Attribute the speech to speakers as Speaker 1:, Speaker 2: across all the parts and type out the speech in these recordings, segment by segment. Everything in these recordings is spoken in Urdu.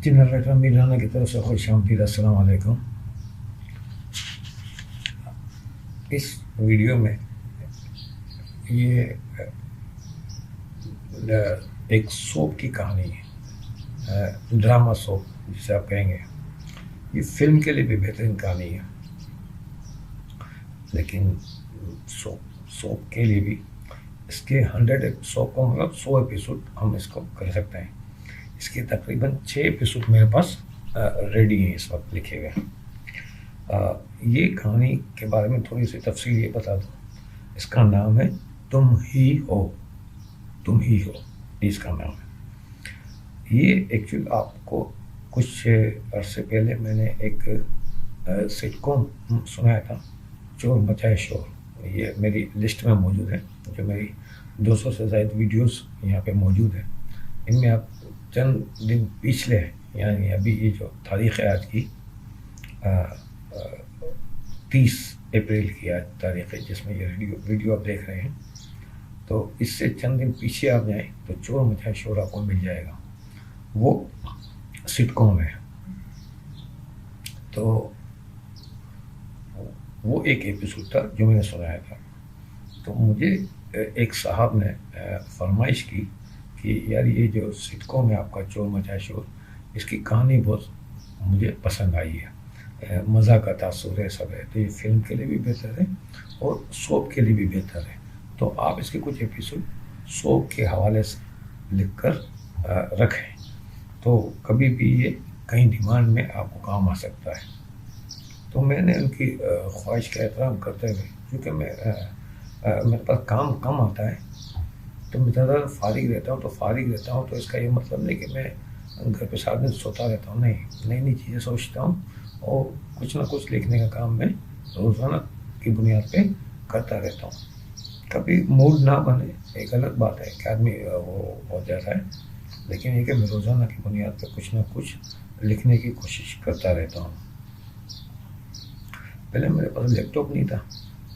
Speaker 1: جنریٹر میرانا کی طرف سے خوش آمدید، السلام علیکم۔ اس ویڈیو میں یہ ایک سوپ کی کہانی ہے، ڈرامہ سوپ جسے آپ کہیں گے۔ یہ فلم کے لیے بھی بہترین کہانی ہے، لیکن سوپ کے لیے بھی اس کے 100 کو مطلب 100 ایپیسوڈ ہم اس کو کر سکتے ہیں۔ اس کے تقریباً 6 ایپیسوڈ میرے پاس ریڈی ہیں اس وقت لکھے ہوئے۔ یہ کہانی کے بارے میں تھوڑی سی تفصیل یہ بتا دوں۔ اس کا نام ہے تم ہی ہو، تم ہی ہو، اس کا نام ہے۔ یہ ایکچولی آپ کو کچھ عرصے پہلے میں نے ایک سٹ کام سنایا تھا، چور مچائے شور۔ یہ میری لسٹ میں موجود ہے، جو میری 200 سے زائد ویڈیوز یہاں پہ موجود ہیں۔ ان میں آپ چند دن پچھلے، یعنی ابھی یہ جو تاریخ ہے آج کی 30 اپریل کی آج تاریخ ہے جس میں یہ ویڈیو آپ دیکھ رہے ہیں، تو اس سے چند دن پیچھے آپ جائیں تو چور مچائے شور آپ کو مل جائے گا۔ وہ سٹ کام ہے، تو وہ ایک ایپیسوڈ تھا جو میں نے سنایا تھا۔ تو مجھے ایک صاحب نے فرمائش کی کہ یار یہ جو سٹ کام ہے آپ کا چور مچائے شور، اس کی کہانی بہت مجھے پسند آئی ہے، مزہ کا تاثر ہے، سب ہے، تو یہ فلم کے لیے بھی بہتر ہے اور سوپ کے لیے بھی بہتر ہے۔ تو آپ اس کے کچھ ایپیسوڈ سوپ کے حوالے سے لکھ کر رکھیں، تو کبھی بھی یہ کہیں ڈیمانڈ میں آپ کو کام آ سکتا ہے۔ تو میں نے ان کی خواہش کا احترام کرتے ہوئے، کیونکہ میرے پاس کام کم آتا ہے، تو میں زیادہ فارغ رہتا ہوں، تو اس کا یہ مطلب نہیں کہ میں گھر پہ ساتھ میں سوتا رہتا ہوں، نہیں، نئی نئی چیزیں سوچتا ہوں اور کچھ نہ کچھ لکھنے کا کام میں روزانہ کی بنیاد پہ کرتا رہتا ہوں۔ کبھی موڈ نہ بنے ایک الگ بات ہے کہ آدمی وہ ہو جاتا ہے، لیکن یہ کہ میں روزانہ کی بنیاد پہ کچھ نہ کچھ لکھنے کی کوشش کرتا رہتا ہوں۔ پہلے میرے پاس لیپ ٹاپ نہیں تھا،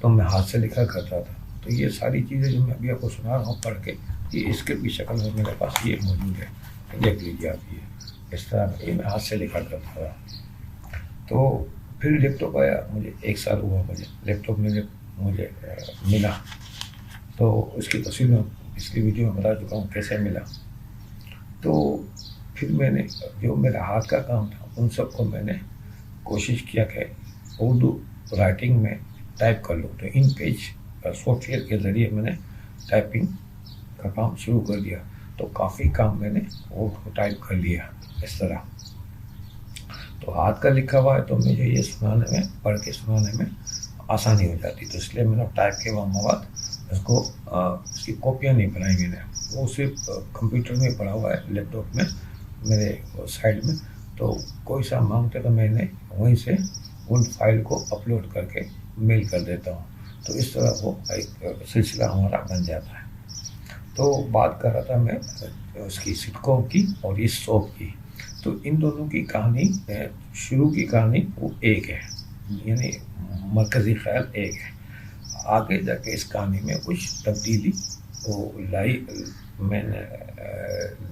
Speaker 1: تو میں ہاتھ سے لکھا کرتا تھا۔ تو یہ ساری چیزیں جو میں ابھی آپ کو سنا رہا ہوں پڑھ کے، یہ اسکرپٹ کی شکل میں میرے پاس یہ موجود ہے، دیکھ لیجیے آپ۔ یہ اس طرح یہ میں ہاتھ سے لکھا کرتا تھا۔ تو پھر لیپ ٹاپ آیا، مجھے 1 سال ہوا مجھے لیپ ٹاپ مجھے ملا، تو اس کی تفصیل میں اس کی ویڈیو میں بتا چکا ہوں کیسے ملا۔ تو پھر میں نے جو میرا ہاتھ کا کام تھا ان سب کو میں نے کوشش کیا کہ اردو رائٹنگ میں ٹائپ کر لوں، تو ان پیج سافٹ ویئر کے ذریعے میں نے ٹائپنگ کا کام شروع کر دیا۔ تو کافی کام میں نے وہ ٹائپ کر لیا اس طرح۔ تو ہاتھ کا لکھا ہوا ہے تو مجھے یہ سنانے میں، پڑھ کے سنانے میں آسانی ہو جاتی، تو اس لیے میں نے ٹائپ کے مواد اس کی کاپیاں نہیں بنائی میں نے، وہ صرف کمپیوٹر میں پڑھا ہوا ہے، لیپ ٹاپ میں میرے سائڈ میں۔ تو کوئی سا مانگتے تو میں نے وہیں سے ان فائل کو اپلوڈ کر کے میل کر دیتا ہوں، تو اس طرح وہ ایک سلسلہ ہمارا بن جاتا ہے۔ تو بات کر رہا تھا میں اس کی سٹ کام کی اور اس سوپ کی۔ تو ان دونوں کی کہانی، شروع کی کہانی وہ ایک ہے، یعنی مرکزی خیال ایک ہے۔ آگے جا کے اس کہانی میں کچھ تبدیلی وہ لائی، میں نے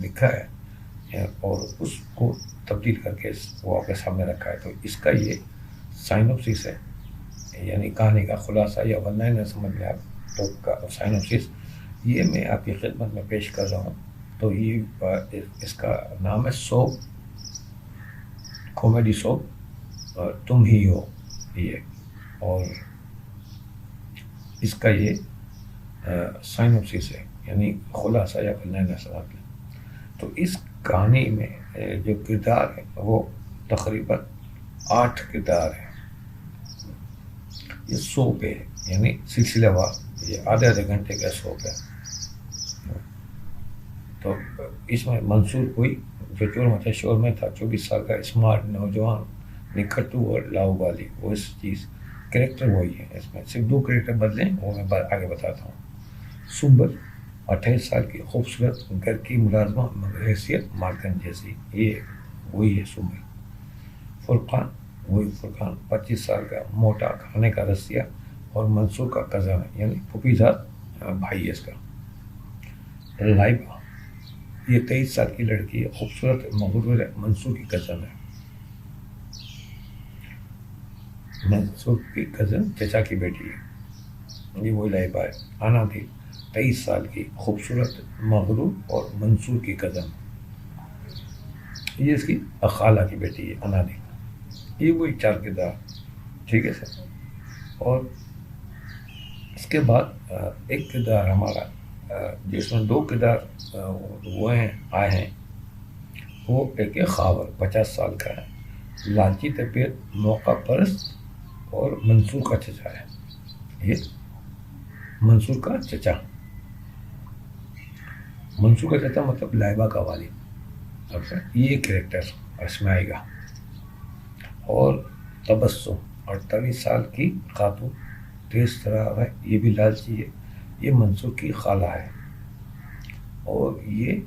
Speaker 1: لکھا ہے اور اس کو تبدیل کر کے وہ آپ کے سامنے رکھا ہے۔ تو اس کا یہ سائنوپسس ہے، یعنی کہانی کا خلاصہ یا ون لائنر سمجھ لیں آپ، تو کا سائنوپسس یہ میں آپ کی خدمت میں پیش کر رہا ہوں۔ تو یہ اس کا نام ہے سوپ، کامیڈی سوپ تم ہی ہو یہ، اور اس کا یہ سائنوپسس ہے، یعنی خلاصہ یا ون لائنر سمجھ لیں۔ تو اس کہانی میں جو کردار ہے وہ تقریباً 8 کردار ہیں۔ یہ سوپ ہے، یعنی سلسلہ وار، یہ آدھے گھنٹے کا سوپ ہے۔ تو اس میں منصور کوئی جو چور مچائے شور میں تھا، 24 سال کا اسمارٹ نوجوان، نکھٹو اور لاؤ بالی، وہ اس چیز کریکٹر وہی ہے۔ اس میں صرف 2 کریکٹر بدلیں، وہ میں آگے بتاتا ہوں۔ سنبل 28 سال کی خوبصورت گھر کی ملازمہ مگر حیثیت مالکن جیسی، یہ وہی ہے سنبل۔ فرقان وہی فرقان 25 سال کا موٹا، کھانے کا رسیا اور منصور کا کزن ہے، یعنی پھوپھی زاد بھائی ہے اس کا۔ لائبہ یہ 23 سال کی لڑکی ہے، خوبصورت مغرور ہے، منصور کی کزن ہے، منصور کی کزن چچا کی بیٹی ہے، یہ وہ لائبہ ہے، آنا تھی 23 سال کی خوبصورت مغرور اور منصور کی کزن، یہ اس کی خالہ کی بیٹی ہے انا دی، یہ وہی 4 کردار، ٹھیک ہے سر۔ اور اس کے بعد ایک کردار ہمارا جس میں 2 کردار وہ ہیں آئے ہیں، وہ ایک خاور 50 سال کا ہے، لالچی طبیعت، موقع پرست اور منصور کا چچا ہے، یہ منصور کا چچا، منصور کا چچا مطلب لائبہ کا والد، یہ کریکٹر اس میں آئے گا۔ اور تبسم 48 سال کی خاتون، تیز ترار ہے، یہ بھی لالچی ہے، یہ منصور کی خالہ ہے، اور یہ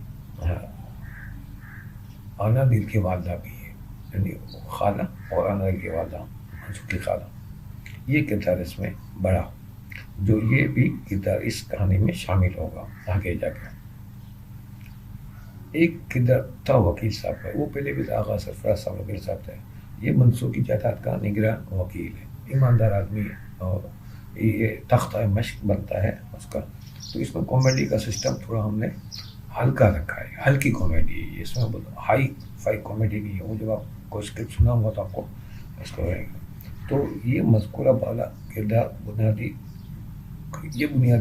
Speaker 1: آنا دل کی والدہ بھی ہے، یعنی خالہ اور آنا دل کی والدہ منصور کی خالہ، یہ کردار اس میں بڑا، جو یہ بھی کردار اس کہانی میں شامل ہوگا آگے جا کے۔ ایک کردار تھا وکیل صاحب کا، وہ پہلے بھی آغا سرفراز صاحب وکیل صاحب تھے، یہ منصور کی جائیداد کا نگراں وکیل ہے، ایماندار آدمی ہے، اور یہ تختہ مشق بنتا ہے اس کا۔ تو اس میں کامیڈی کا سسٹم تھوڑا ہم نے ہلکا رکھا ہے، ہلکی کامیڈی ہے، اس میں ہائی فائی کامیڈی نہیں ہے، وہ جب آپ کو اسکرپٹ سنا ہوا تو آپ کو اس کو رہے گا۔ تو یہ مذکورہ بالا کردار بنیادی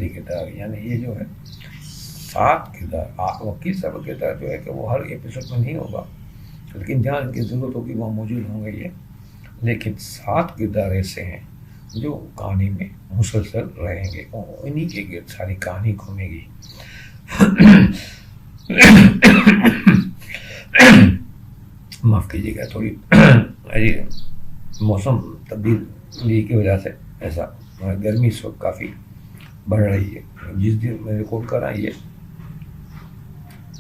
Speaker 1: کردار ہے، یعنی یہ جو ہے 7 کردار، وکیل صاحب کا کردار جو ہے کہ وہ ہر ایپیسوڈ میں نہیں ہوگا، لیکن جہاں ان کی ضرورت ہوگی وہاں موجود ہوں گے یہ، لیکن 7 کردار ایسے ہیں جو کہانی میں مسلسل رہیں گے، انہی کے گرد ساری کہانی گھومے گی۔ معاف کیجیے گا، تھوڑی موسم تبدیلی کی وجہ سے ایسا، گرمی اس وقت کافی بڑھ رہی ہے۔ جس دن میں ریکارڈ کر رہا یہ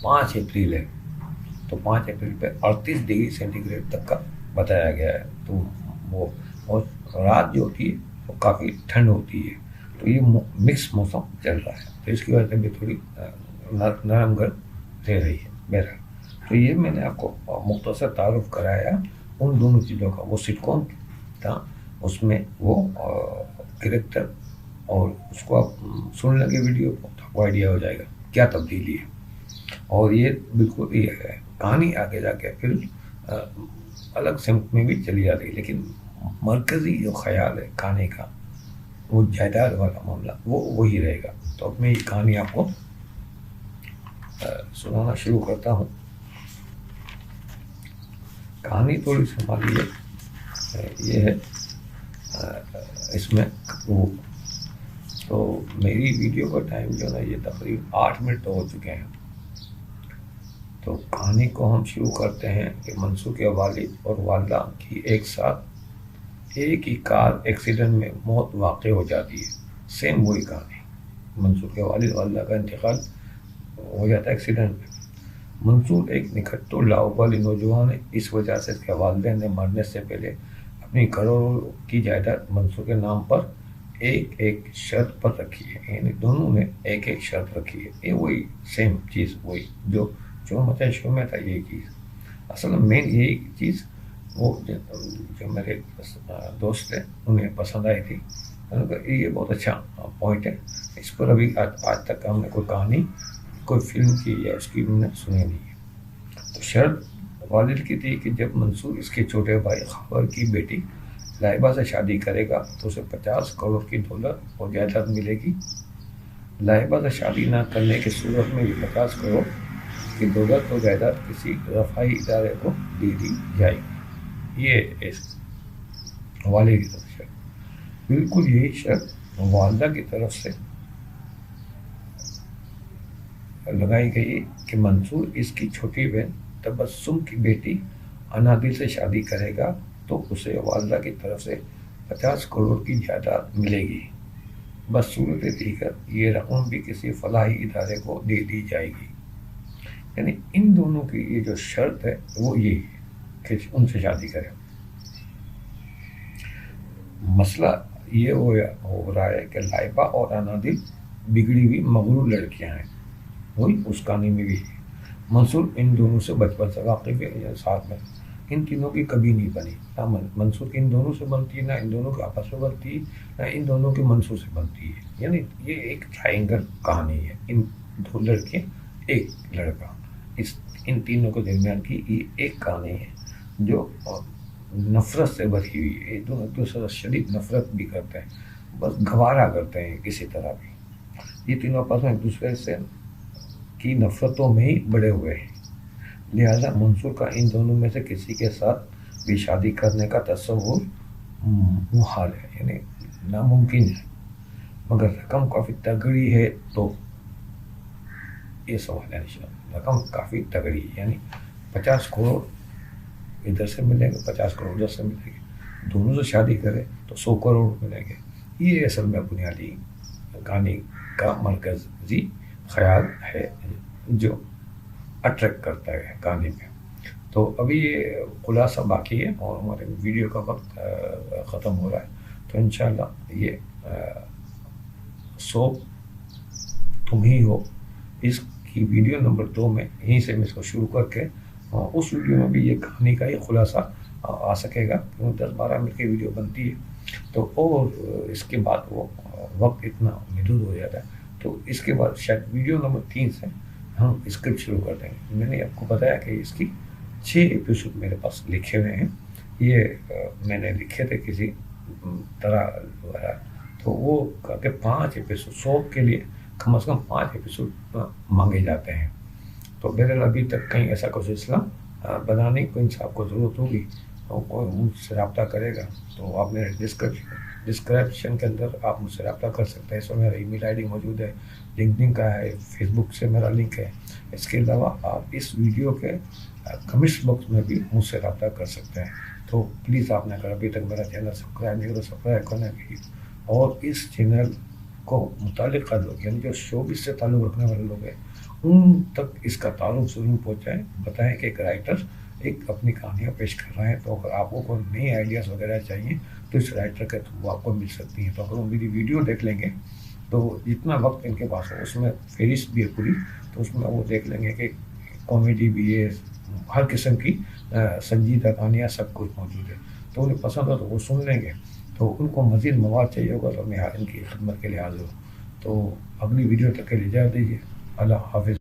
Speaker 1: 5 اپریل ہے، تو 5 اپریل پہ 38 ڈگری سینٹی گریڈ تک کا بتایا گیا ہے، تو وہ اور رات جو ہوتی ہے وہ کافی ٹھنڈ ہوتی ہے، تو یہ مکس موسم چل رہا ہے، تو اس کی وجہ سے بھی تھوڑی نرم گرم رہ رہی ہے بہرحال۔ تو یہ میں نے آپ کو مختصر تعارف کرایا ان دونوں چیزوں کا، وہ سٹ کام تھا، اس میں وہ کریکٹر، اور اس کو آپ سن لیں گے ویڈیو کو تو آپ کو آئیڈیا ہو جائے گا کیا تبدیلی ہے، اور یہ بالکل یہ ہے کہانی آگے جا کے پھر الگ سمت میں بھی چلی جاتی ہے، لیکن مرکزی جو خیال ہے کہانی کا، وہ جائیداد والا معاملہ وہ وہی رہے گا۔ تو اب میں یہ کہانی آپ کو سنانا شروع کرتا ہوں۔ کہانی تھوڑی سنبھالی ہے، یہ ہے اس میں وہ، تو میری ویڈیو کا ٹائم جو ہے نا یہ تقریباً 8 منٹ ہو چکے ہیں، تو کہانی کو ہم شروع کرتے ہیں کہ منصور کے والد اور والدہ کی ایک ساتھ ایک ہی کار ایکسیڈنٹ میں موت واقع ہو جاتی ہے، سیم وہی کہانی، منصور کے والد والدہ کا انتقال ہو جاتا ہے ایکسیڈنٹ میں۔ منصور ایک نکھٹو لاؤبالی نوجوان ہے، اس وجہ سے اس کے والدین نے مرنے سے پہلے اپنی کروڑوں کی جائیداد منصور کے نام پر ایک شرط پر رکھی ہے، یعنی دونوں نے ایک شرط رکھی ہے، یہ وہی سیم چیز، وہی جو مچا شو میں تھا، یہی چیز اصل میں مین یہی چیز، وہ جو میرے دوست تھے انہیں پسند آئی تھی، یہ بہت اچھا پوائنٹ ہے، اس پر ابھی آج تک ہم نے کوئی کہانی کوئی فلم کی یا اس کی ہم نے سنی نہیں ہے۔ تو شرط والد کی تھی کہ جب منصور اس کے چھوٹے بھائی خاور کی بیٹی لائبہ سے شادی کرے گا تو اسے 50 کروڑ کی دولت اور جائیداد ملے گی، لائبہ سے شادی نہ کرنے کی صورت میں بھی 50 کروڑ کی دولت اور جائیداد کسی رفاہی ادارے کو دے دی جائے گی، یہ اس والد کی طرف سے بالکل یہی شرط والدہ کی طرف سے لگائی گئی کہ منصور اس کی چھوٹی بہن تبسم کی بیٹی انادل سے شادی کرے گا تو اسے والدہ کی طرف سے 50 کروڑ کی جائیداد ملے گی، بس صورت دیگر یہ رقم بھی کسی فلاحی ادارے کو دے دی جائے گی۔ یعنی ان دونوں کی یہ جو شرط ہے وہ یہی ہے کہ ان سے شادی کرے۔ مسئلہ یہ ہو رہا ہے کہ لائبہ اور انادل بگڑی ہوئی مغرور لڑکیاں ہیں، وہی اس کہانی میں بھی ہے، منصور ان دونوں سے بچپن سے واقف ہے، ساتھ میں ان تینوں کی کبھی نہیں بنی، نہ منصور کی ان دونوں سے بنتی، نہ ان دونوں کے آپس میں بنتی، نہ ان دونوں کی منصور سے بنتی ہے. یعنی یہ ایک ٹرائنگل کہانی ہے، ان دو لڑکے ایک لڑکا، ان تینوں کے درمیان کی یہ ایک کہانی ہے جو نفرت سے بھری ہوئی ہے. یہ دونوں ایک دوسرے سے شدید نفرت بھی کرتے ہیں، بس گوارا کرتے ہیں کسی طرح بھی. یہ تینوں آپس میں ایک دوسرے سے کی نفرتوں میں ہی بڑے ہوئے ہیں. لہذا منصور کا ان دونوں میں سے کسی کے ساتھ بھی شادی کرنے کا تصور محال ہے، یعنی ناممکن ہے. مگر رقم کافی تگڑی ہے تو یہ سوال ہے نشان. رقم کافی تگڑی ہے، یعنی 50 کروڑ ادھر سے ملیں گے، 50 کروڑ ادھر سے ملیں گے، دونوں سے شادی کرے تو 100 کروڑ ملیں گے. یہ اصل میں بنیادی کہانی کا مرکزی خیال ہے جو اٹریکٹ کرتا ہے کہانی میں. تو ابھی یہ خلاصہ باقی ہے اور ہمارے ویڈیو کا وقت ختم ہو رہا ہے. تو انشاءاللہ یہ سو تم ہی ہو اس کی ویڈیو نمبر 2 میں یہیں سے میں اس کو شروع کر کے اس ویڈیو میں بھی یہ کہانی کا ہی خلاصہ آ سکے گا. 10-12 منٹ کی ویڈیو بنتی ہے تو اور اس کے بعد وہ وقت اتنا محدود ہو جاتا ہے. تو اس کے بعد شاید ویڈیو نمبر 3 سے ہم اسکرپٹ شروع کر دیں گے. میں نے آپ کو بتایا کہ اس کی 6 ایپیسوڈ میرے پاس لکھے ہوئے ہیں. یہ میں نے لکھے تھے کسی طرح وغیرہ، تو وہ کہ 5 ایپیسوڈ 100 کے لیے کم از کم 5 ایپیسوڈ مانگے جاتے ہیں. تو بہرحال ابھی تک کہیں ایسا کوئی سلسلہ بنانے کو ان سے آپ کو ضرورت ہوگی تو کوئی مجھ سے رابطہ کرے گا تو آپ میرے ڈسکرپشن کے اندر آپ مجھ سے رابطہ کر سکتے ہیں. اس میں میرا ای میل آئی ڈی موجود ہے، لنکڈن کا ہے، فیس بک سے میرا لنک ہے. اس کے علاوہ آپ اس ویڈیو کے کمنٹس باکس میں بھی مجھ سے رابطہ کر سکتے ہیں. تو پلیز آپ نے اگر ابھی تک میرا چینل سبسکرائب نہیں کرو سبسکرائب کرنا بھی، اور اس چینل کو متعلقہ لوگ یعنی جو شوبز سے تعلق رکھنے والے لوگ ہیں ان تک اس کا تعلق ضرور پہنچائیں. بتائیں کہ ایک رائٹر ایک اپنی کہانیاں پیش کر رہے ہیں، تو اگر آپ کو کوئی نئی آئیڈیاز وغیرہ چاہیے تو اس رائٹر کے تھرو آپ کو مل سکتی ہیں. تو اگر وہ میری ویڈیو دیکھ لیں گے تو جتنا وقت ان کے پاس ہو اس میں فہرست بھی ہے پوری، تو اس میں وہ دیکھ لیں گے کہ کامیڈی بھی ہے، ہر قسم کی سنجیدہ کہانیاں سب کچھ موجود ہے. تو انہیں پسند ہو تو وہ سن لیں گے. تو ان کو مزید مواد چاہیے ہوگا تو میں ان کی خدمت کے لیے حاضر ہوں. تو اگلی ویڈیو تک کے لیے اجازت دیجیے. اللہ حافظ.